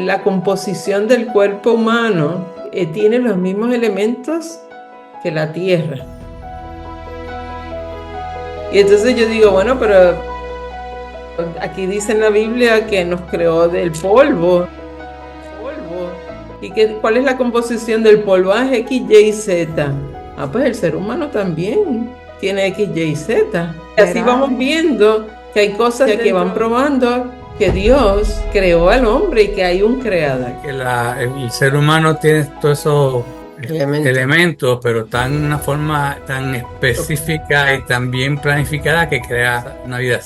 la composición del cuerpo humano tiene los mismos elementos que la tierra. Y entonces yo digo, bueno, pero aquí dice en la Biblia que nos creó del polvo. ¿Y cuál es la composición del polvo? Ah, es X, Y, Z. Ah, pues el ser humano también tiene X, Y, Z. Y así vamos viendo que hay cosas que van probando que Dios creó al hombre y que hay un creador. Que el ser humano tiene todos esos elementos, pero tan una forma tan específica y tan bien planificada que crea una vida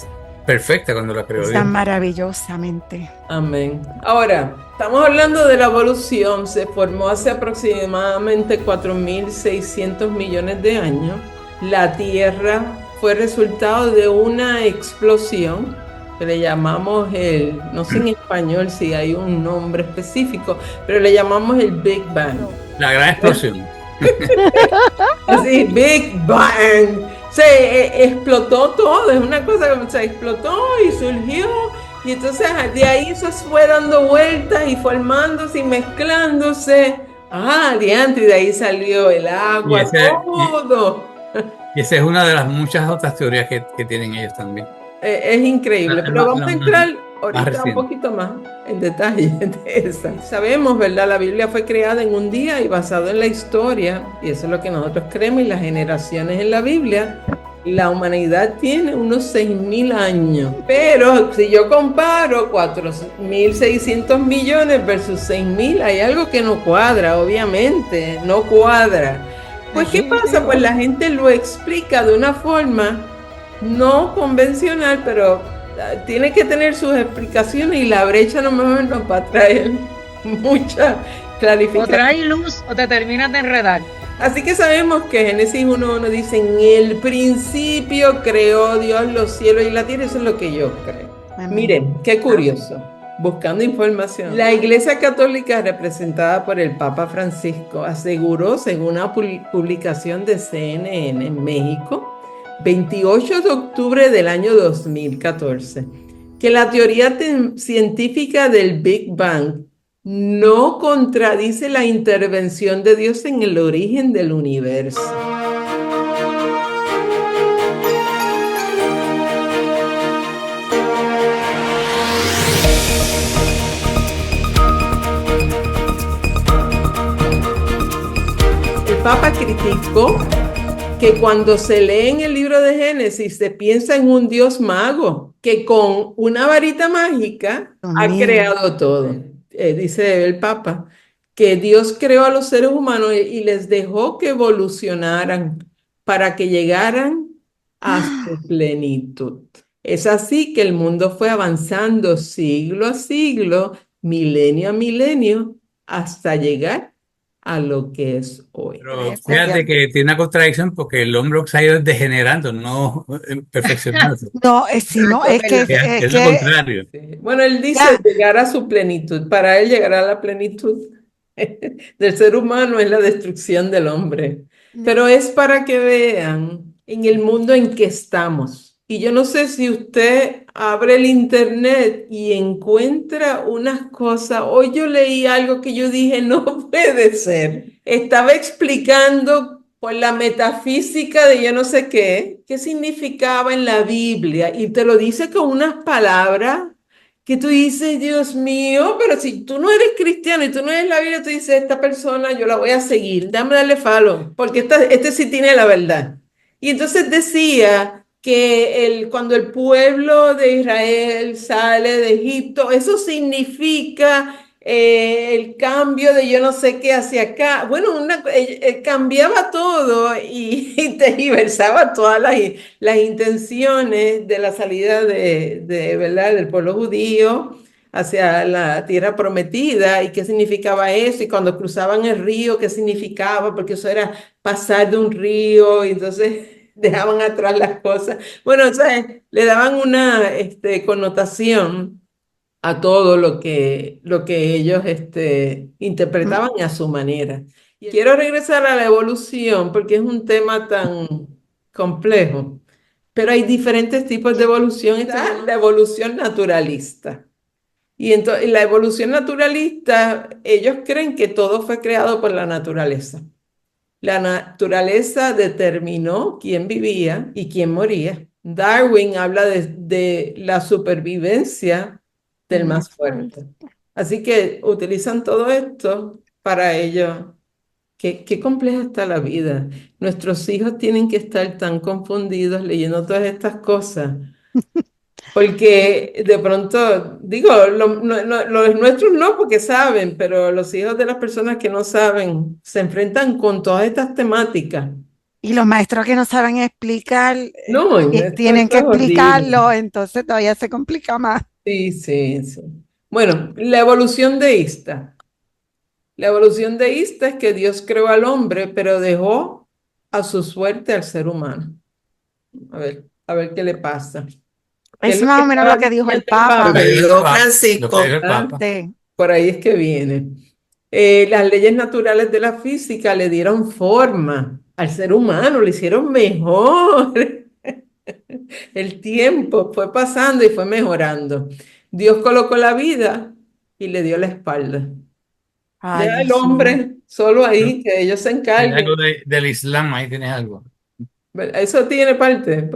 perfecta cuando la creó Dios. Tan maravillosamente. Amén. Ahora, estamos hablando de la evolución. Se formó hace aproximadamente 4.600 millones de años. La Tierra fue resultado de una explosión que le llamamos no sé en español si hay un nombre específico, pero le llamamos el Big Bang. La gran explosión. Así, Big Bang. Se explotó todo, es una cosa que se explotó y surgió. Y entonces de ahí eso fue dando vueltas y formándose y mezclándose. Ah, diantre, y de ahí salió el agua, todo. Y esa es una de las muchas otras teorías que tienen ellos también. Es increíble, pero vamos a entrar ahorita un poquito más en detalle de esa. Sabemos, ¿verdad? La Biblia fue creada en un día y basado en la historia, y eso es lo que nosotros creemos, y las generaciones en la Biblia. La humanidad tiene unos 6.000 años, pero si yo comparo 4.600 millones versus 6.000, hay algo que no cuadra, obviamente, no cuadra. Pues, ¿qué pasa? Pues la gente lo explica de una forma no convencional, pero tiene que tener sus explicaciones y la brecha a lo mejor nos va a traer mucha clarificación. O trae luz o te terminas de enredar. Así que sabemos que Génesis 1:1 dice, en el principio creó Dios los cielos y la tierra. Eso es lo que yo creo. Amén. Miren, qué curioso. Buscando información. La Iglesia Católica, representada por el Papa Francisco, aseguró, según una publicación de CNN en México, 28 de octubre del año 2014, que la teoría científica del Big Bang no contradice la intervención de Dios en el origen del universo. El Papa criticó que cuando se lee en el libro de Génesis se piensa en un Dios mago que con una varita mágica ha creado todo. Dice el Papa que Dios creó a los seres humanos y les dejó que evolucionaran para que llegaran a su plenitud. Es así que el mundo fue avanzando siglo a siglo, milenio a milenio, hasta llegar a lo que es hoy. Pero fíjate que tiene una contradicción porque el hombre se ha ido degenerando, no perfeccionando. No, no, es que es lo contrario. Sí. Bueno, él dice llegar a su plenitud. Para él llegar a la plenitud del ser humano es la destrucción del hombre. Pero es para que vean en el mundo en que estamos. Y yo no sé si usted abre el internet y encuentra unas cosas. Hoy yo leí algo que yo dije, no puede ser. Estaba explicando por la metafísica de yo no sé qué significaba en la Biblia. Y te lo dice con unas palabras que tú dices, Dios mío, pero si tú no eres cristiano y tú no eres la Biblia, tú dices, esta persona yo la voy a seguir, dame darle follow, porque este sí tiene la verdad. Y entonces decía que cuando el pueblo de Israel sale de Egipto, eso significa el cambio de yo no sé qué hacia acá. Bueno, cambiaba todo y tergiversaba todas las intenciones de la salida ¿verdad? Del pueblo judío hacia la tierra prometida y qué significaba eso, y cuando cruzaban el río, qué significaba, porque eso era pasar de un río, y entonces dejaban atrás las cosas. Bueno, o sea, le daban una connotación a todo lo que ellos interpretaban a su manera. Y quiero regresar a la evolución porque es un tema tan complejo, pero hay diferentes tipos de evolución. Esta es la evolución naturalista. Y entonces la evolución naturalista, ellos creen que todo fue creado por la naturaleza. La naturaleza determinó quién vivía y quién moría. Darwin habla de la supervivencia del más fuerte. Así que utilizan todo esto para ellos. Qué compleja está la vida. Nuestros hijos tienen que estar tan confundidos leyendo todas estas cosas. Porque de pronto, digo, los nuestros no porque saben, pero los hijos de las personas que no saben se enfrentan con todas estas temáticas. Y los maestros que no saben explicar, No, esto tienen que es horrible. explicarlo, entonces todavía se complica más. Sí, sí, sí. Bueno, la evolución deísta. La evolución deísta es que Dios creó al hombre, pero dejó a su suerte al ser humano. A ver qué le pasa. ¿Qué es Es lo que más o menos estaba lo que dijo el diciendo el Lo Papa. que Papa? dijo el Dijo Papa, lo que Francisco, dijo el ¿ah? Papa. Sí. Por ahí es que viene. Las leyes naturales de la física le dieron forma al ser humano, le hicieron mejor. El tiempo fue pasando y fue mejorando. Dios colocó la vida y le dio la espalda. Ay, Deja al Dios mío. hombre solo ¿No? ahí, que ellos se Hay algo encarguen. del Islam, ahí tienes algo. Eso tiene parte.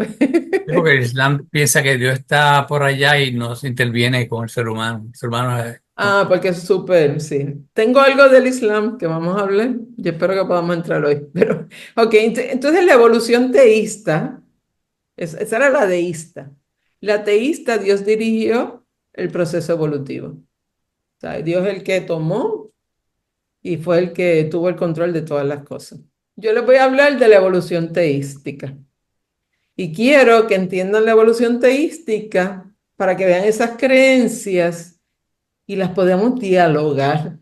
Sí, porque el Islam piensa que Dios está por allá y no se interviene con el ser humano. El ser humano es... Ah, porque es súper, sí. Tengo algo del Islam que vamos a hablar. Yo espero que podamos entrar hoy. Pero, ok, entonces la evolución teísta, esa era la deísta. La teísta, Dios dirigió el proceso evolutivo. O sea, Dios es el que tomó y fue el que tuvo el control de todas las cosas. Yo les voy a hablar de la evolución teística. Y quiero que entiendan la evolución teística para que vean esas creencias y las podamos dialogar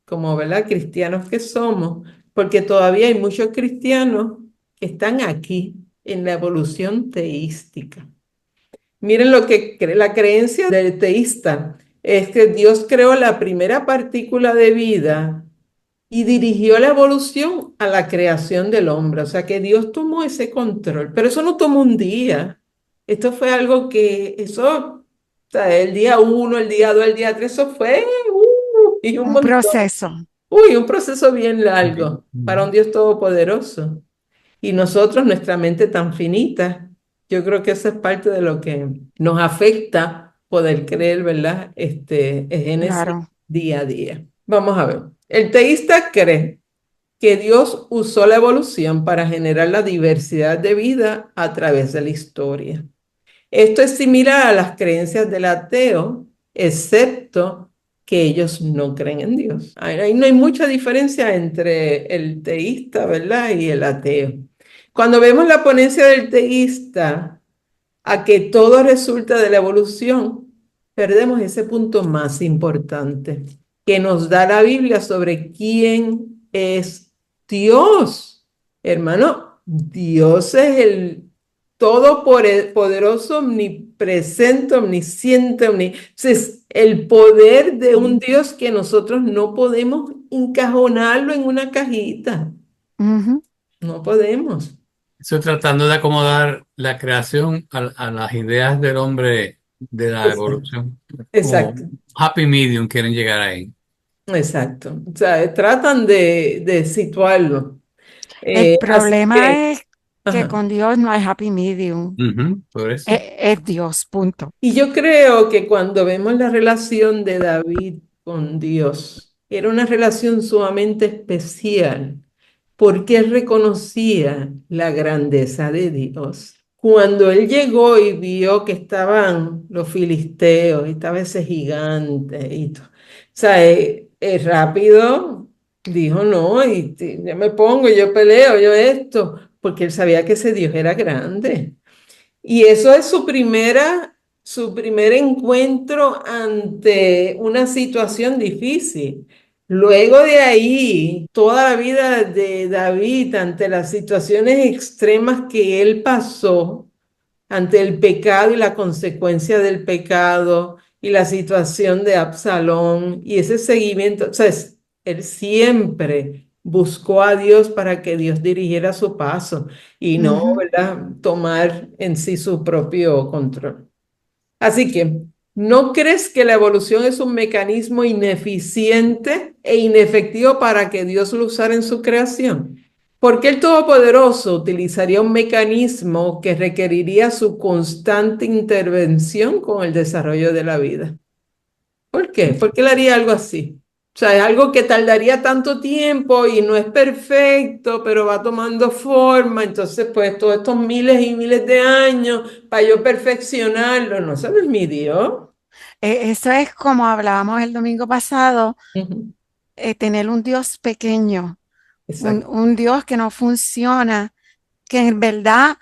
como, ¿verdad? Cristianos que somos, porque todavía hay muchos cristianos que están aquí en la evolución teística. Miren lo que la creencia del teísta es que Dios creó la primera partícula de vida y dirigió la evolución a la creación del hombre. O sea que Dios tomó ese control, pero eso no tomó un día. Esto fue algo o sea, el día uno, el día dos, el día tres, eso fue y un Un montón. proceso. Uy, un proceso bien largo para un Ujú. Dios todopoderoso. Y nosotros, nuestra mente tan finita, yo creo que eso es parte de lo que nos afecta poder creer, ¿verdad? En ese Claro. día a día. Vamos a ver. El teísta cree que Dios usó la evolución para generar la diversidad de vida a través de la historia. Esto es similar a las creencias del ateo, excepto que ellos no creen en Dios. Ahí no hay mucha diferencia entre el teísta, ¿verdad? Y el ateo. Cuando vemos la ponencia del teísta a que todo resulta de la evolución, perdemos ese punto más importante que nos da la Biblia sobre quién es Dios. Hermano, Dios es el todopoderoso, omnipresente, omnisciente, es el poder de un Dios que nosotros no podemos encajonarlo en una cajita. Ujú. No podemos. Estoy tratando de acomodar la creación a las ideas del hombre de la Exacto. evolución. Como Exacto. happy medium quieren llegar ahí. Exacto. O sea, tratan de situarlo. El Así que, problema es que ajá. con Dios no hay happy medium. Ujú, por eso. Es Dios, punto. Y yo creo que cuando vemos la relación de David con Dios, era una relación sumamente especial, porque él reconocía la grandeza de Dios. Cuando él llegó y vio que estaban los filisteos, y estaba ese gigante, o sea, rápido dijo, no, yo me pongo, yo peleo, yo esto, porque él sabía que ese Dios era grande. Y eso es su primer encuentro ante una situación difícil. Luego de ahí, toda la vida de David ante las situaciones extremas que él pasó, ante el pecado y la consecuencia del pecado y la situación de Absalón y ese seguimiento, o sea, él siempre buscó a Dios para que Dios dirigiera su paso y no, Ujú. ¿verdad?, tomar en sí su propio control. Así que ¿No crees que la evolución es un mecanismo ineficiente e inefectivo para que Dios lo usara en su creación? ¿Por qué el Todopoderoso utilizaría un mecanismo que requeriría su constante intervención con el desarrollo de la vida? ¿Por qué? ¿Por qué le haría algo así? O sea, es algo que tardaría tanto tiempo y no es perfecto, pero va tomando forma. Entonces, pues, todos estos miles y miles de años para yo perfeccionarlo. No, eso no es mi Dios. Eso es como hablábamos el domingo pasado, Ujú. tener un Dios pequeño, Exacto. un Dios que no funciona, que en verdad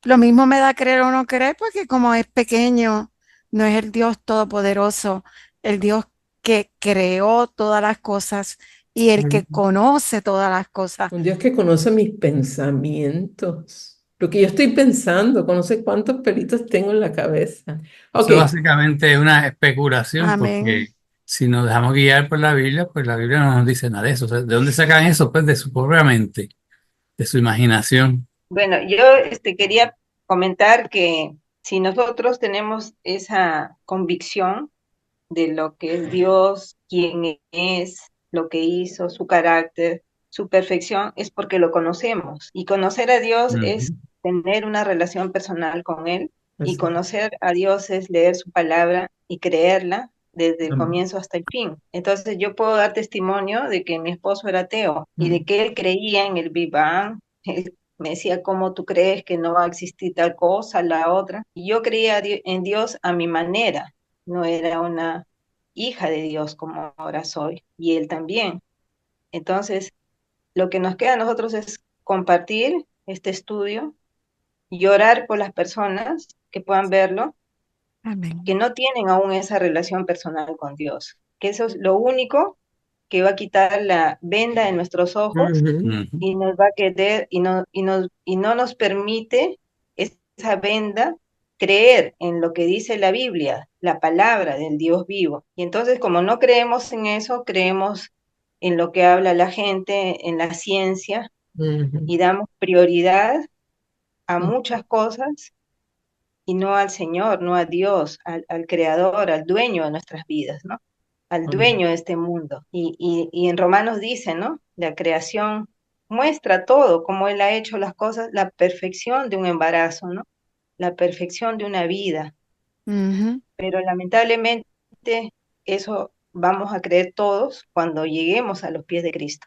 lo mismo me da creer o no creer, porque como es pequeño, no es el Dios todopoderoso, el Dios que creó todas las cosas y el que Ujú. conoce todas las cosas. Un Dios que conoce mis pensamientos. Lo que yo estoy pensando, conoce cuántos pelitos tengo en la cabeza. Ok. Eso básicamente es una especulación, Amén. porque si nos dejamos guiar por la Biblia, pues la Biblia no nos dice nada de eso. O sea, ¿de dónde sacan eso? Pues de su propia mente, de su imaginación. Bueno, yo quería comentar que si nosotros tenemos esa convicción de lo que es Dios, quién es, lo que hizo, su carácter, su perfección, es porque lo conocemos. Y conocer a Dios es Ujú. tener una relación personal con Él. Y Exacto. conocer a Dios es leer su palabra y creerla desde el Amén. comienzo hasta el fin. Entonces yo puedo dar testimonio de que mi esposo era ateo y de Ujú. que él creía en el Big Bang. Él me decía, ¿cómo tú crees que no va a existir tal cosa, la otra? Y yo creía en Dios a mi manera, no era una hija de Dios como ahora soy, y él también. Entonces, lo que nos queda a nosotros es compartir este estudio y orar por las personas que puedan verlo, que Amén. no tienen aún esa relación personal con Dios, que eso es lo único que va a quitar la venda de nuestros ojos Ujú. Ujú. y nos va a querer y no nos permite esa venda creer en lo que dice la Biblia, la palabra del Dios vivo. Y entonces, como no creemos en eso, creemos en lo que habla la gente, en la ciencia, Ujú. y damos prioridad a Ujú. muchas cosas y no al Señor, no a Dios, al Creador, al dueño de nuestras vidas, ¿no? Al Amén. dueño de este mundo. Y en Romanos dice, ¿no? La creación muestra todo, cómo Él ha hecho las cosas, la perfección de un embarazo, ¿no? La perfección de una vida. Ujú. Pero lamentablemente eso vamos a creer todos cuando lleguemos a los pies de Cristo,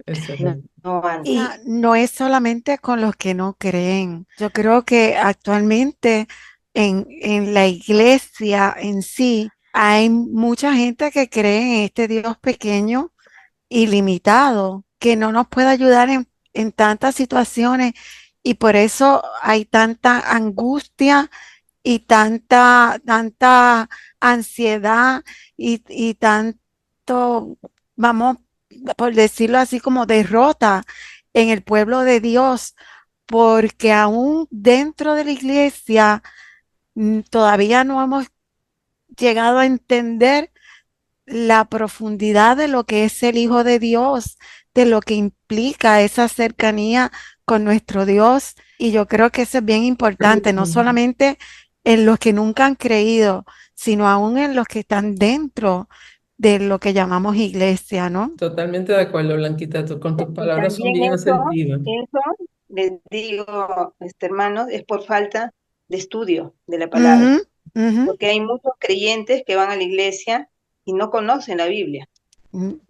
Eso es no, verdad. no Y antes. no es solamente con los que no creen. Yo creo que actualmente en la iglesia en sí hay mucha gente que cree en este Dios pequeño y limitado, que no nos puede ayudar en tantas situaciones y por eso hay tanta angustia y tanta ansiedad y tanto, vamos, por decirlo así, como derrota en el pueblo de Dios, porque aún dentro de la iglesia todavía no hemos llegado a entender la profundidad de lo que es el Hijo de Dios, de lo que implica esa cercanía con nuestro Dios. Y yo creo que eso es bien importante, no Ujú. solamente en los que nunca han creído, sino aún en los que están dentro de lo que llamamos iglesia, ¿no? Totalmente de acuerdo, Blanquita. Con tus Y palabras son también bien asertivas. eso, les digo, hermanos, es por falta de estudio de la Ujú, palabra, ujú, porque hay muchos creyentes que van a la iglesia y no conocen la Biblia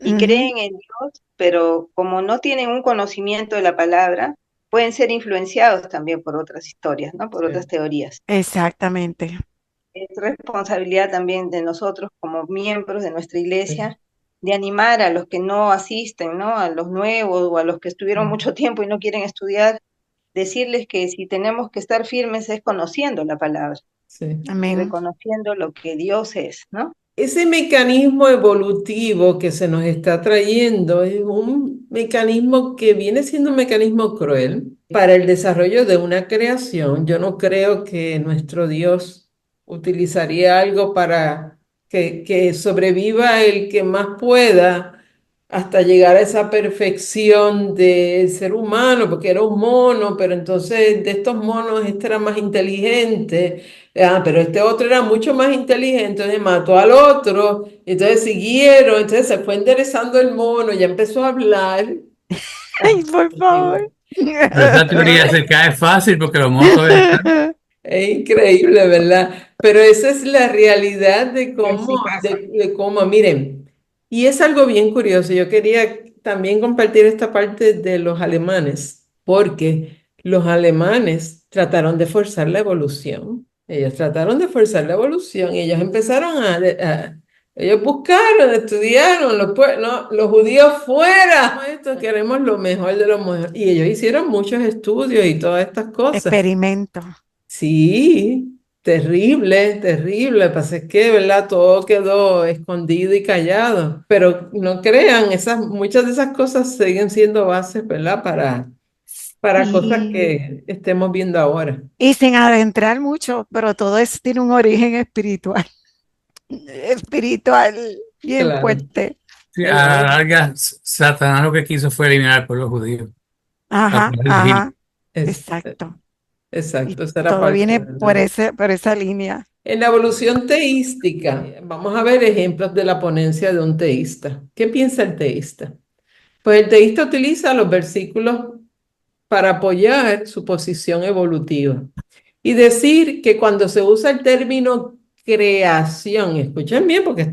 y ujú, creen en Dios, pero como no tienen un conocimiento de la palabra, pueden ser influenciados también por otras historias, ¿no? Por otras Sí. teorías. exactamente. Es responsabilidad también de nosotros como miembros de nuestra Sí. iglesia de animar a los que no asisten, ¿no? A los nuevos o a los que estuvieron mucho tiempo y no quieren estudiar, decirles que si tenemos que estar firmes es conociendo la palabra Sí. y Amén. reconociendo lo que Dios es, ¿no? Ese mecanismo evolutivo que se nos está trayendo es un mecanismo que viene siendo un mecanismo cruel para el desarrollo de una creación. Yo no creo que nuestro Dios utilizaría algo para que sobreviva el que más pueda hasta llegar a esa perfección del ser humano, porque era un mono, pero entonces de estos monos este era más inteligente, pero este otro era mucho más inteligente, entonces mató al otro, entonces siguieron, entonces se fue enderezando el mono, ya empezó a hablar. Ay, por favor. Pero esa teoría se cae fácil porque los monos todavía están. Es increíble, ¿verdad? Pero esa es la realidad de Pero sí cómo, pasa. de cómo, miren, y es algo bien curioso. Yo quería también compartir esta parte de los alemanes, porque los alemanes trataron de forzar la evolución. Ellos trataron de forzar la evolución y ellos empezaron ellos buscaron, estudiaron, no, los judíos fuera. Esto queremos lo mejor de lo mejor. Y ellos hicieron muchos estudios y todas estas cosas. Experimento. Sí, terrible, terrible. Pasa es que, ¿verdad? Todo quedó escondido y callado. Pero no crean, muchas de esas cosas siguen siendo bases, ¿verdad? Para cosas Y, que estemos viendo ahora. y sin adentrar mucho, pero todo eso tiene un origen espiritual. Espiritual, bien Claro. fuerte. Sí, a la ¿Verdad? larga, Satanás lo que quiso fue eliminar al pueblo judío a Ajá, través de Egipto. ajá, Es, exacto. Y exacto, esa era todo parte, viene ¿verdad? por esa línea. En la evolución teística, vamos a ver ejemplos de la ponencia de un teísta. ¿Qué piensa el teísta? Pues el teísta utiliza los versículos para apoyar su posición evolutiva y decir que cuando se usa el término creación, escuchen bien porque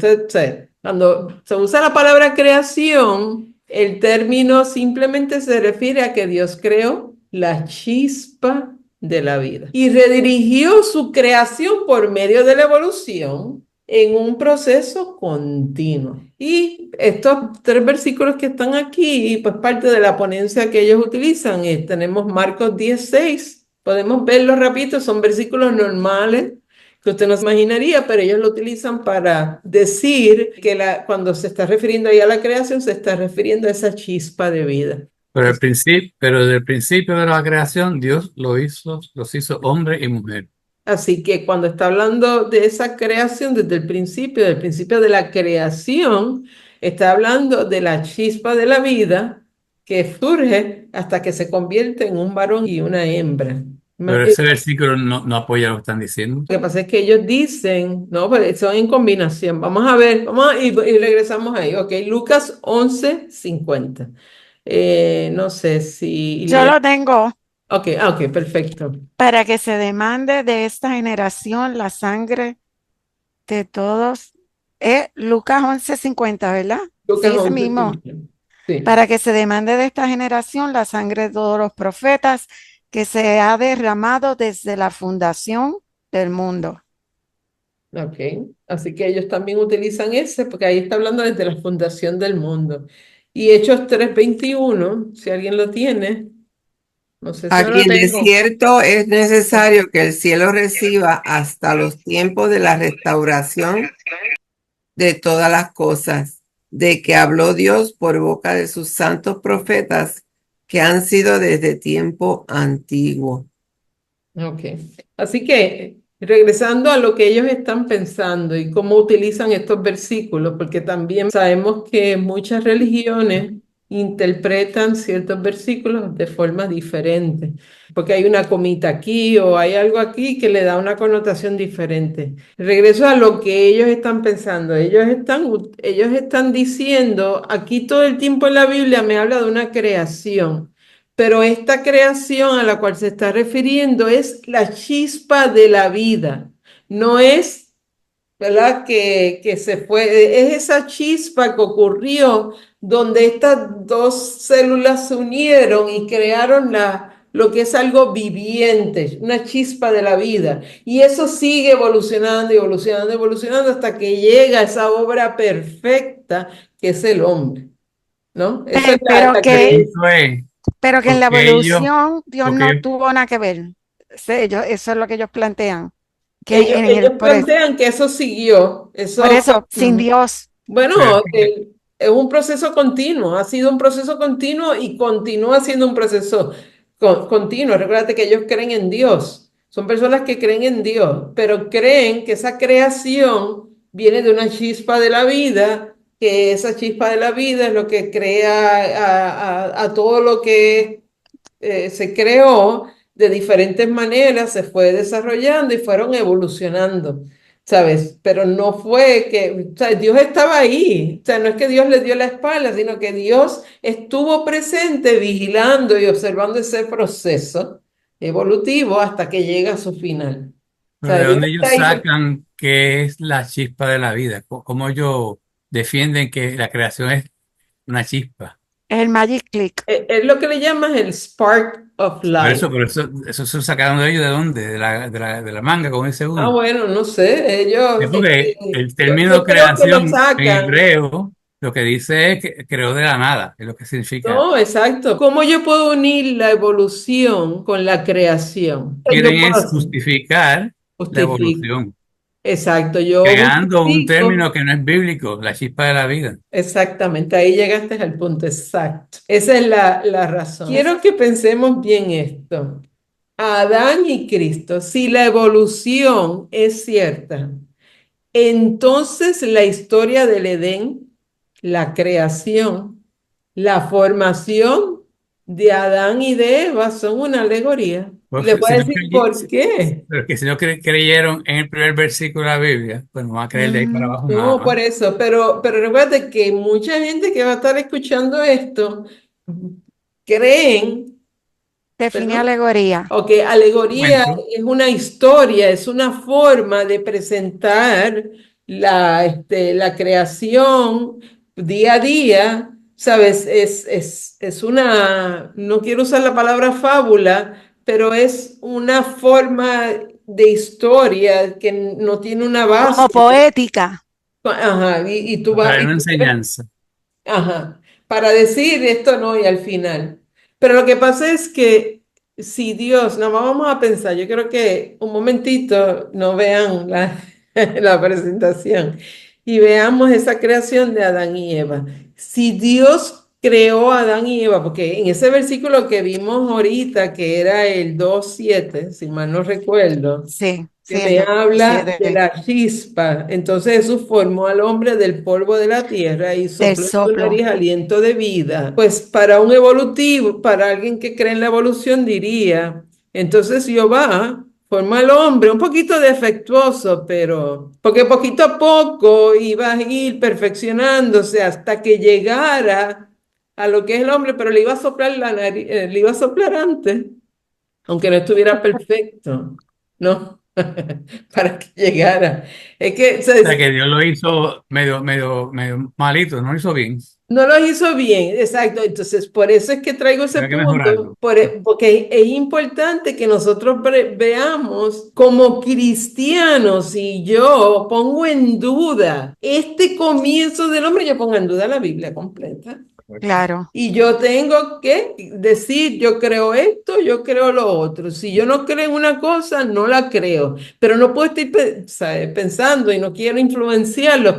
cuando se usa la palabra creación, el término simplemente se refiere a que Dios creó la chispa de la vida y redirigió su creación por medio de la evolución en un proceso continuo. Y estos tres versículos que están aquí, pues parte de la ponencia que ellos utilizan, tenemos Marcos 10:6, podemos verlo rapidito, son versículos normales que usted no se imaginaría, pero ellos lo utilizan para decir que cuando se está refiriendo ahí a la creación, se está refiriendo a esa chispa de vida. Pero desde el principio de la creación, Dios los hizo hombre y mujer. Así que cuando está hablando de esa creación desde el principio, del principio de la creación, está hablando de la chispa de la vida que surge hasta que se convierte en un varón y una hembra. Pero ese versículo no apoya lo que están diciendo. Lo que pasa es que ellos dicen, no, pero son en combinación. Vamos a ver, y regresamos ahí. Ok, Lucas 11:50. No sé si Yo lo tengo. Ok, ok, perfecto. Para que se demande de esta generación la sangre de todos. Lucas 11:50, ¿verdad? Lucas Sí, ese once mismo. cincuenta. Sí. Para que se demande de esta generación la sangre de todos los profetas que se ha derramado desde la fundación del mundo. Ok, así que ellos también utilizan ese, porque ahí está hablando desde la fundación del mundo. Y Hechos 3:21, si alguien lo tiene, no sé si... Yo Aquí lo en tengo. desierto es necesario que el cielo reciba hasta los tiempos de la restauración de todas las cosas, de que habló Dios por boca de sus santos profetas que han sido desde tiempo antiguo. Ok, así que regresando a lo que ellos están pensando y cómo utilizan estos versículos, porque también sabemos que muchas religiones interpretan ciertos versículos de forma diferente, porque hay una comita aquí o hay algo aquí que le da una connotación diferente. Regreso a lo que ellos están pensando. Ellos están diciendo, aquí todo el tiempo en la Biblia me habla de una creación. Pero esta creación a la cual se está refiriendo es la chispa de la vida, no es, ¿verdad? Que se fue, es esa chispa que ocurrió donde estas dos células se unieron y crearon lo que es algo viviente, una chispa de la vida. Y eso sigue evolucionando y evolucionando y evolucionando hasta que llega a esa obra perfecta que es el hombre, ¿no? Esa es Pero la El que, creencia. punto es, pero que en la porque ellos, evolución Dios porque no ellos- tuvo nada que ver. Eso es lo que ellos plantean. Que Ellos, en ellos el, plantean que eso siguió, por eso, eso, sin Dios. pero bueno, es un proceso continuo, ha sido un proceso continuo y continúa siendo un proceso continuo. Recuérdate que ellos creen en Dios, son personas que creen en Dios, pero creen que esa creación viene de una chispa de la vida que esa chispa de la vida es lo que crea a todo lo que se creó de diferentes maneras, se fue desarrollando y fueron evolucionando, ¿sabes? Pero no fue que, o sea, Dios estaba ahí, o sea, no es que Dios le dio la espalda, sino que Dios estuvo presente vigilando y observando ese proceso evolutivo hasta que llega a su final. O Pero sea, ¿de Dios dónde está ellos ahí. sacan qué es la chispa de la vida? ¿Cómo ellos defienden que la creación es una chispa? El Magic Click. Es lo que le llaman el spark of life. Por eso se sacaron de ellos ¿de dónde? De la manga, como dice Ah, uno. bueno, no sé, Es ellos, porque el yo término creo que lo creación en sacan. hebreo lo que dice es que creó de la nada, es lo que significa. No, exacto. ¿Cómo yo puedo unir la evolución con la creación? Yo Quieren puedo es hacer, justificar la justifico. evolución, Exacto, yo creando un justifico. término que no es bíblico, la chispa de la vida. Exactamente, ahí llegaste al punto exacto. Esa es la razón. Quiero que pensemos bien esto. Adán y Cristo, si la evolución es cierta, entonces la historia del Edén, la creación, la formación de Adán y de Eva son una alegoría. Y Pues, les voy a decir por qué. pero que si no creyeron en el primer versículo de la Biblia, pues no van a creer de ahí para Ujú. abajo nada No, más. por eso, pero recuerda que mucha gente que va a estar escuchando esto creen, Define ¿perdón? alegoría. O que alegoría Cuento. es una historia, es una forma de presentar la creación día a día, ¿sabes? Es una, no quiero usar la palabra fábula, pero es una forma de historia que no tiene una Como base. poética. Ajá, y tú vas, Traer y una tú quieres enseñanza. ajá, para decir esto no y al final. Pero lo que pasa es que si Dios, nada más vamos a pensar, yo creo que un momentito no vean la presentación y veamos esa creación de Adán y Eva. Si Dios creó a Adán y Eva, porque en ese versículo que vimos ahorita, que era el 2:7 si mal no recuerdo, Sí, que sí, el me habla de 2:7 la chispa. Entonces Jesús formó al hombre del polvo de la tierra y del sopló en su soplo. nariz aliento de vida. Pues para un evolutivo, para alguien que cree en la evolución, diría, entonces Jehová formó al hombre un poquito defectuoso, pero porque poquito a poco iba a ir perfeccionándose hasta que llegara a lo que es el hombre, pero le iba a soplar la nariz, le iba a soplar antes aunque no estuviera perfecto, ¿no? Para que llegara. Es que O sea que Dios lo hizo medio malito, no lo hizo bien. no lo hizo bien, exacto. Entonces, por eso es que traigo ese Tiene que punto, mejorarlo. porque es importante que nosotros veamos como cristianos, y yo pongo en duda este comienzo del hombre, yo pongo en duda la Biblia completa. Claro. Y yo tengo que decir, yo creo esto, yo creo lo otro. Si yo no creo en una cosa, no la creo. Pero no puedo estar ¿sabe? Pensando y no quiero influenciarlos,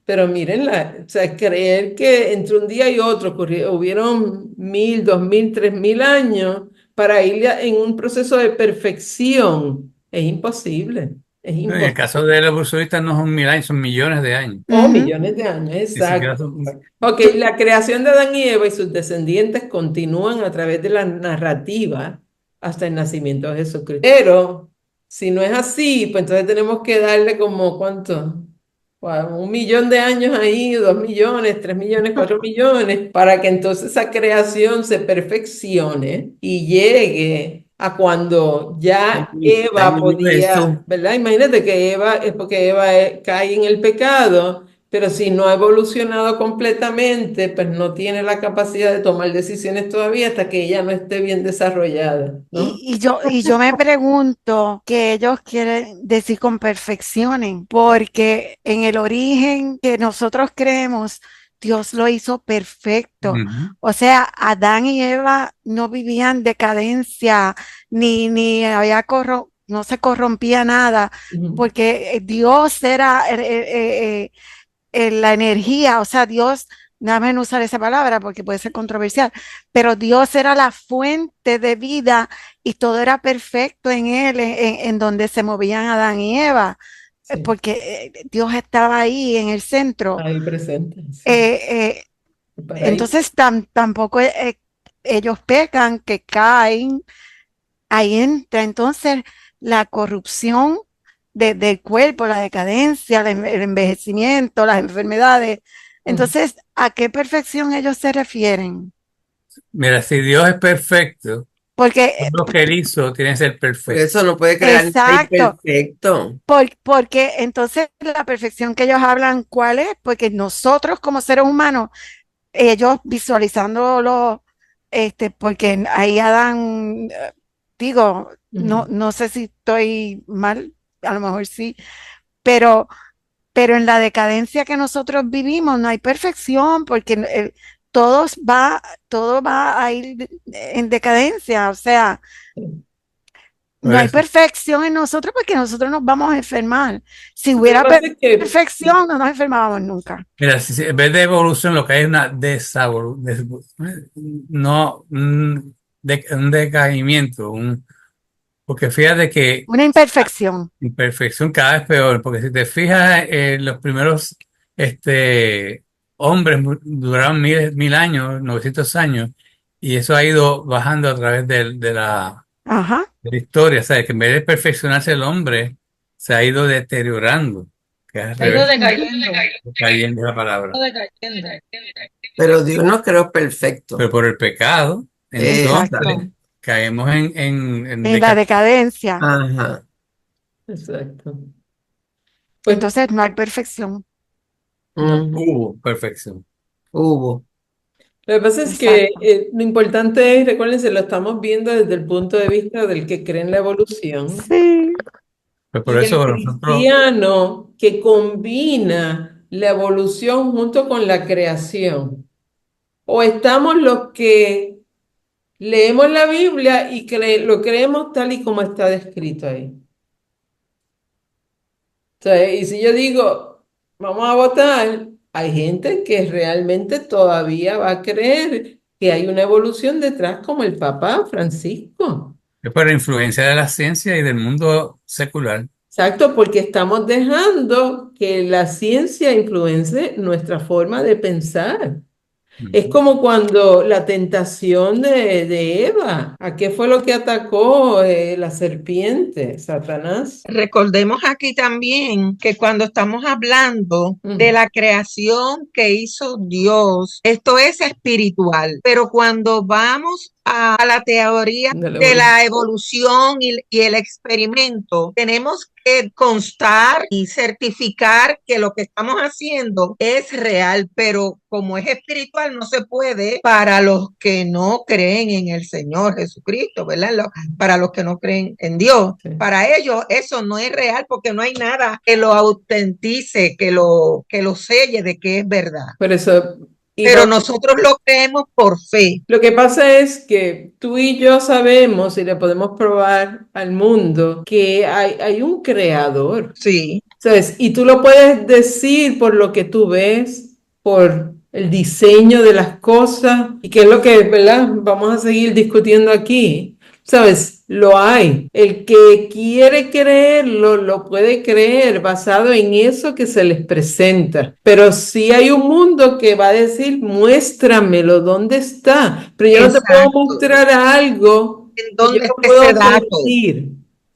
pero miren, o sea, creer que entre un día y otro hubieron 1000, 2000, 3000 años para ir en un proceso de perfección, es imposible. Es No, en el imposible. caso de los evolucionistas no son 1000 años, son millones de años. O Ujú. millones de años, Ni siquiera exacto. son. Ok, la creación de Adán y Eva y sus descendientes continúan a través de la narrativa hasta el nacimiento de Jesucristo. Pero si no es así, pues entonces tenemos que darle como ¿cuánto? Wow, 1 millón de años ahí, 2 millones, 3 millones, 4 millones, para que entonces esa creación se perfeccione y llegue a cuando ya Eva Ay, Jesús. podía, ¿verdad? Imagínate que Eva, es porque Eva cae en el pecado, pero si no ha evolucionado completamente, pues no tiene la capacidad de tomar decisiones todavía hasta que ella no esté bien desarrollada, ¿no? Y yo me pregunto qué ellos quieren decir con perfeccionen, porque en el origen que nosotros creemos, Dios lo hizo perfecto. Ujú. O sea, Adán y Eva no vivían decadencia, ni había no se corrompía nada, Ujú. porque Dios era la energía, o sea, Dios, déjame no usar esa palabra porque puede ser controversial, pero Dios era la fuente de vida y todo era perfecto en él, en donde se movían Adán y Eva. Sí, porque Dios estaba ahí en el centro. ahí presente. Sí. Para ahí. Entonces tampoco ellos pecan, que caen, ahí entra entonces la corrupción del cuerpo, la decadencia, el envejecimiento, las enfermedades. Entonces, ¿a qué perfección ellos se refieren? Mira, si Dios es perfecto, Porque, lo que él hizo tiene que ser Por perfecto. eso no puede crear nadie exacto, perfecto. porque entonces la perfección que ellos hablan, ¿cuál es? Porque nosotros como seres humanos, ellos visualizándolo, porque ahí Adán, digo, no sé si estoy mal, a lo mejor sí, pero, pero en la decadencia que nosotros vivimos no hay perfección, porque todo va a ir en decadencia, o sea, Por no hay eso. perfección en nosotros porque nosotros nos vamos a enfermar. Si Lo que hubiera pasa es que perfección, no nos enfermábamos nunca. Mira, en vez de evolución, lo que hay es una no, un decaimiento, porque fíjate que Una imperfección. imperfección cada vez peor, porque si te fijas, los primeros hombres duraron mil años, 900 años, y eso ha ido bajando a través Ajá. de la historia, ¿sabes? Que en vez de perfeccionarse el hombre, se ha ido deteriorando, que es al Ha ido revés, decayendo, cayendo la palabra. decayendo. Pero Dios no creó perfecto. Pero por el pecado, entonces Exacto. caemos en En la decadencia. Ajá. exacto. Pues Entonces no hay perfección. no. hubo perfección. Hubo. Lo que pasa es que Exacto. lo importante es, recuérdense, lo estamos viendo desde el punto de vista del que cree en la evolución Sí. Pues por y el eso nosotros, cristiano que combina la evolución junto con la creación. O estamos los que leemos la Biblia y lo creemos tal y como está descrito ahí. O sea, y si yo digo, vamos a votar, hay gente que realmente todavía va a creer que hay una evolución detrás, como el Papa Francisco. es por la influencia de la ciencia y del mundo secular. Exacto, porque estamos dejando que la ciencia influencie nuestra forma de pensar. Es Ujú. como cuando la tentación de Eva, ¿a qué fue lo que atacó la serpiente, Satanás? Recordemos aquí también que cuando estamos hablando de la creación que hizo Dios, esto es espiritual, pero cuando vamos a la teoría De la de evolución. la evolución y el experimento, tenemos que constar y certificar que lo que estamos haciendo es real, pero como es espiritual no se puede para los que no creen en el Señor Jesucristo, ¿verdad? Para los que no creen en Dios. Sí. Para ellos eso no es real porque no hay nada que lo autentice, que lo selle de que es verdad. Por eso, Pero nosotros lo creemos por fe. lo que pasa es que tú y yo sabemos y le podemos probar al mundo que hay un creador. Sí. ¿Sabes? Y tú lo puedes decir por lo que tú ves, por el diseño de las cosas, y que es lo que, ¿verdad? Vamos a seguir discutiendo aquí. ¿Sabes? Lo hay. El que quiere creerlo, lo puede creer basado en eso que se les presenta. Pero sí hay un mundo que va a decir, muéstramelo, ¿dónde está? Pero yo no te puedo Exacto. mostrar algo ¿En que yo dónde no está puedo ese dato? sentir.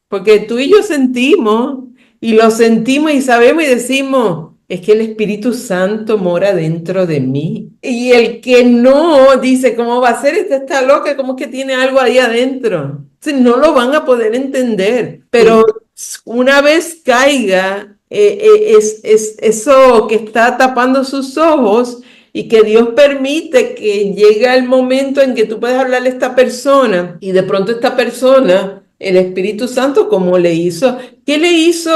Porque tú y yo sentimos, y lo sentimos y sabemos y decimos, es que el Espíritu Santo mora dentro de mí. Y el que no dice, ¿cómo va a ser? Esta está loca, ¿cómo es que tiene algo ahí adentro? Entonces, no lo van a poder entender. Pero una vez caiga es eso que está tapando sus ojos y que Dios permite que llegue el momento en que tú puedes hablarle a esta persona y de pronto esta persona, el Espíritu Santo, como le hizo, ¿qué le hizo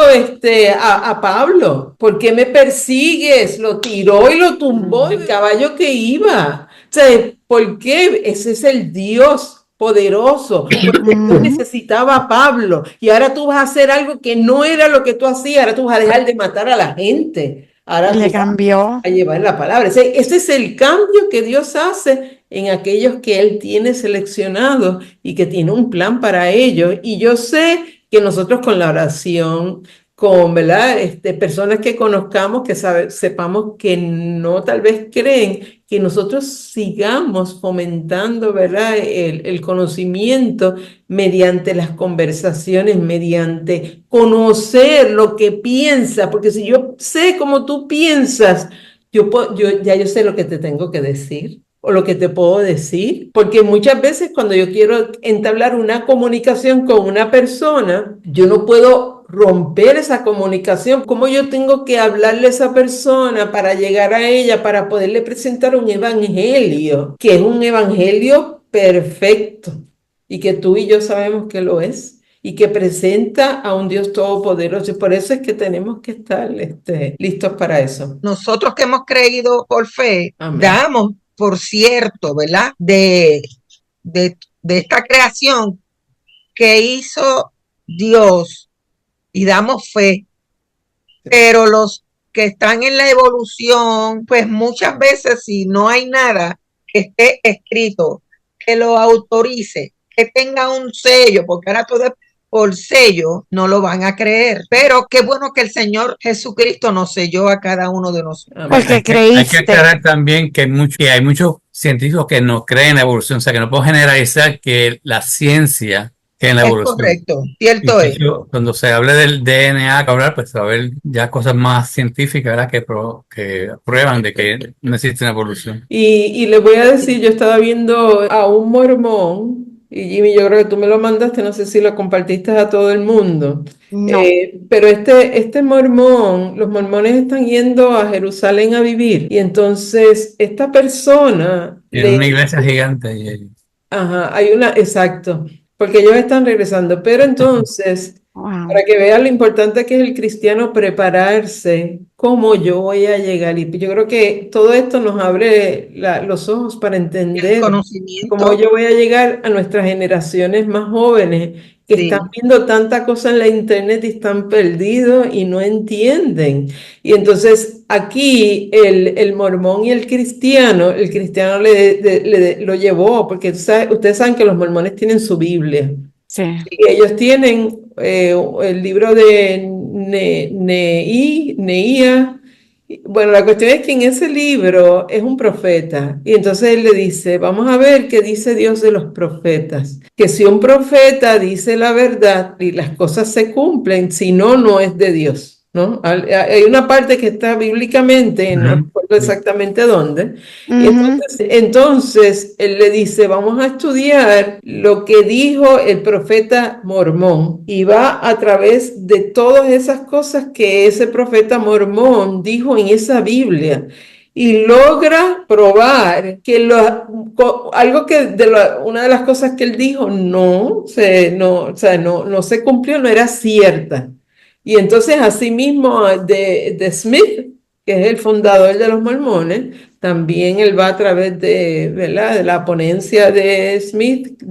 a Pablo? ¿Por qué me persigues? Lo tiró y lo tumbó el caballo que iba. O sea, ¿por qué? Ese es el Dios poderoso, porque Dios necesitaba a Pablo y ahora tú vas a hacer algo que no era lo que tú hacías, ahora tú vas a dejar de matar a la gente, ahora Le tú vas cambió. a llevar la palabra. Ese es el cambio que Dios hace en aquellos que Él tiene seleccionados y que tiene un plan para ellos. Y yo sé que nosotros con la oración, con, ¿verdad? Personas que conozcamos, que sepamos que no tal vez creen, que nosotros sigamos fomentando, ¿verdad? El conocimiento mediante las conversaciones, mediante conocer lo que piensa, porque si yo sé cómo tú piensas, ya yo sé lo que te tengo que decir o lo que te puedo decir, porque muchas veces cuando yo quiero entablar una comunicación con una persona, yo no puedo romper esa comunicación. ¿Cómo yo tengo que hablarle a esa persona para llegar a ella, para poderle presentar un evangelio, que es un evangelio perfecto y que tú y yo sabemos que lo es? Y que presenta a un Dios todopoderoso. Y por eso es que tenemos que estar listos para eso. Nosotros que hemos creído por fe, Amén. damos por cierto, ¿verdad? De esta creación que hizo Dios y damos fe, pero los que están en la evolución, pues muchas veces si no hay nada que esté escrito, que lo autorice, que tenga un sello, porque ahora todo es por sello, no lo van a creer. Pero qué bueno que el Señor Jesucristo nos selló a cada uno de nosotros. Porque Hay que creíste. aclarar también que hay muchos científicos que no creen en la evolución, o sea que no puedo generalizar que la ciencia cree en la Es evolución. correcto, Y cierto de es. hecho, cuando se hable del DNA, pues se va a ver ya cosas más científicas, ¿verdad? Que prueban de que no existe una evolución. Y le voy a decir, yo estaba viendo a un mormón, y Jimmy, yo creo que tú me lo mandaste, no sé si lo compartiste a todo el mundo, No. pero este mormón, los mormones están yendo a Jerusalén a vivir, y entonces esta persona Tiene una iglesia gigante y Ajá, exacto, porque ellos están regresando, pero entonces, Wow. para que vean lo importante que es el cristiano prepararse, cómo yo voy a llegar, y yo creo que todo esto nos abre los ojos para El entender cómo conocimiento, yo voy a llegar a nuestras generaciones más jóvenes que sí. están viendo tanta cosa en la internet y están perdidos y no entienden. Y entonces aquí el mormón y el cristiano lo llevó, porque ustedes saben que los mormones tienen su Biblia. Sí. Y ellos tienen el libro de Neía. Bueno, la cuestión es que en ese libro es un profeta. Y entonces él le dice, vamos a ver qué dice Dios de los profetas. Que si un profeta dice la verdad y las cosas se cumplen, si no, no es de Dios, ¿no? Hay una parte que está bíblicamente, no recuerdo exactamente dónde. Y entonces él le dice, vamos a estudiar lo que dijo el profeta mormón, y va a través de todas esas cosas que ese profeta mormón dijo en esa Biblia, y logra probar que una de las cosas que él dijo no se cumplió, no era cierta. Y entonces asimismo de Smith, que es el fundador de los mormones, también él va a través ¿verdad?, de la ponencia de Smith,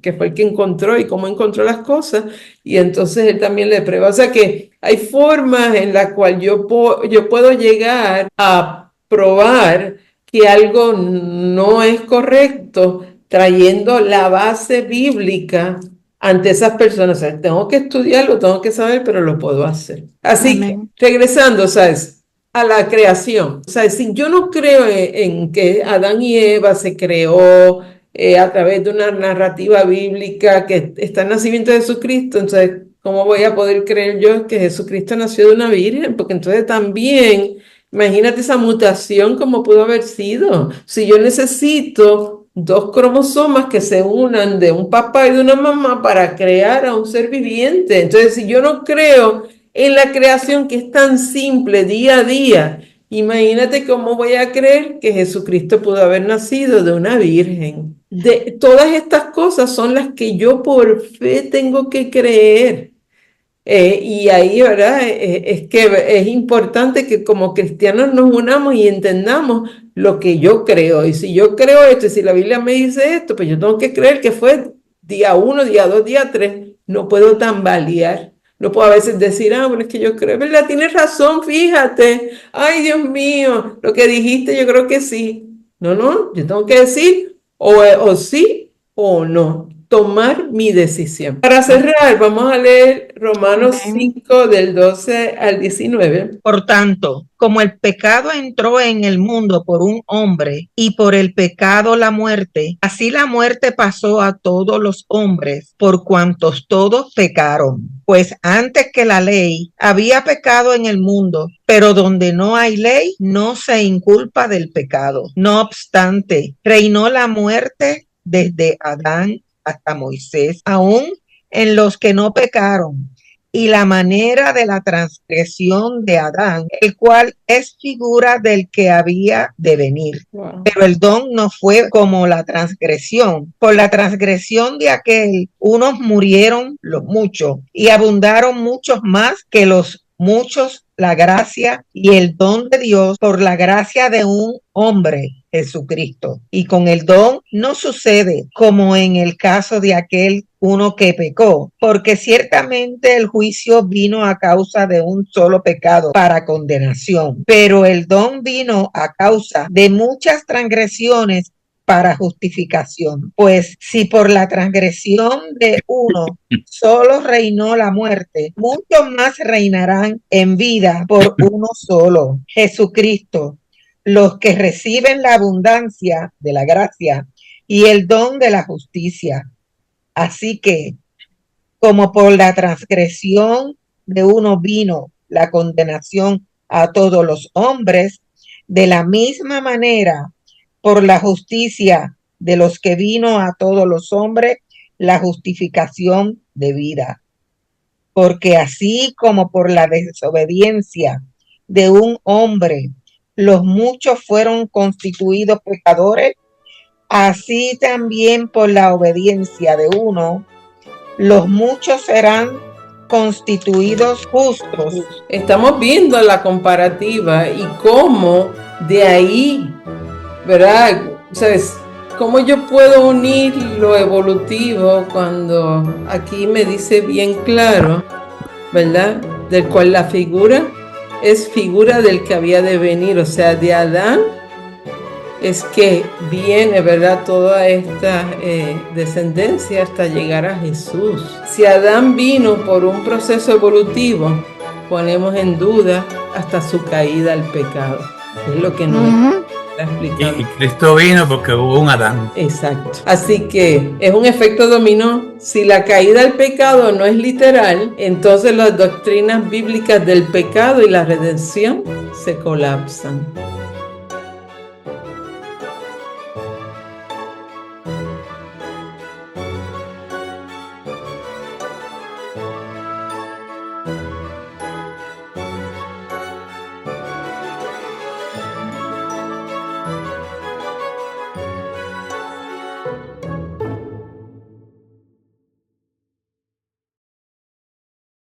que fue el que encontró y cómo encontró las cosas, y entonces él también le prueba. O sea que hay formas en las cuales yo puedo llegar a probar que algo no es correcto, trayendo la base bíblica ante esas personas. O sea, tengo que estudiarlo, tengo que saber, pero lo puedo hacer. Así Amén. que, regresando, ¿sabes?, a la creación. O sea, si yo no creo en que Adán y Eva se creó a través de una narrativa bíblica que está el nacimiento de Jesucristo, entonces, ¿cómo voy a poder creer yo que Jesucristo nació de una virgen? Porque entonces también, imagínate esa mutación como pudo haber sido. Si yo necesito 2 cromosomas que se unan de un papá y de una mamá para crear a un ser viviente. Entonces, si yo no creo en la creación, que es tan simple día a día, imagínate cómo voy a creer que Jesucristo pudo haber nacido de una virgen. Todas estas cosas son las que yo por fe tengo que creer. Y ahí, ¿verdad? Es que es importante que como cristianos nos unamos y entendamos lo que yo creo. Y si yo creo esto, y si la Biblia me dice esto, pues yo tengo que creer que fue día 1, día 2, día 3. No puedo tambalear. No puedo a veces decir, bueno, es que yo creo, ¿verdad? Tienes razón, fíjate. Ay, Dios mío, lo que dijiste yo creo que sí. No, yo tengo que decir o sí o no. tomar mi decisión. Para cerrar, vamos a leer Romanos 5 del 12 al 19. Por tanto, como el pecado entró en el mundo por un hombre y por el pecado la muerte, así la muerte pasó a todos los hombres por cuantos todos pecaron. Pues antes que la ley había pecado en el mundo, pero donde no hay ley no se inculpa del pecado. No obstante, reinó la muerte desde Adán hasta Moisés, aún en los que no pecaron, y la manera de la transgresión de Adán, el cual es figura del que había de venir. Wow. Pero el don no fue como la transgresión. Por la transgresión de aquel, unos murieron los muchos, y abundaron muchos más que los muchos la gracia y el don de Dios por la gracia de un hombre, Jesucristo. Y con el don no sucede como en el caso de aquel uno que pecó, porque ciertamente el juicio vino a causa de un solo pecado para condenación, pero el don vino a causa de muchas transgresiones para justificación. Pues si por la transgresión de uno solo reinó la muerte, muchos más reinarán en vida por uno solo, Jesucristo, los que reciben la abundancia de la gracia y el don de la justicia. Así que, como por la transgresión de uno vino la condenación a todos los hombres, de la misma manera, por la justicia de los que vino a todos los hombres, la justificación de vida. Porque así como por la desobediencia de un hombre, los muchos fueron constituidos pecadores, así también por la obediencia de uno, los muchos serán constituidos justos. Estamos viendo la comparativa y cómo de ahí, ¿verdad? ¿Sabes? ¿Cómo yo puedo unir lo evolutivo cuando aquí me dice bien claro, ¿verdad? Del cual la figura es figura del que había de venir, o sea, de Adán es que viene, ¿verdad? Toda esta descendencia hasta llegar a Jesús. Si Adán vino por un proceso evolutivo, ponemos en duda hasta su caída al pecado. Es lo que nos está explicando. Y Cristo vino porque hubo un Adán. Exacto. Así que es un efecto dominó. Si la caída al pecado no es literal, entonces las doctrinas bíblicas del pecado y la redención se colapsan.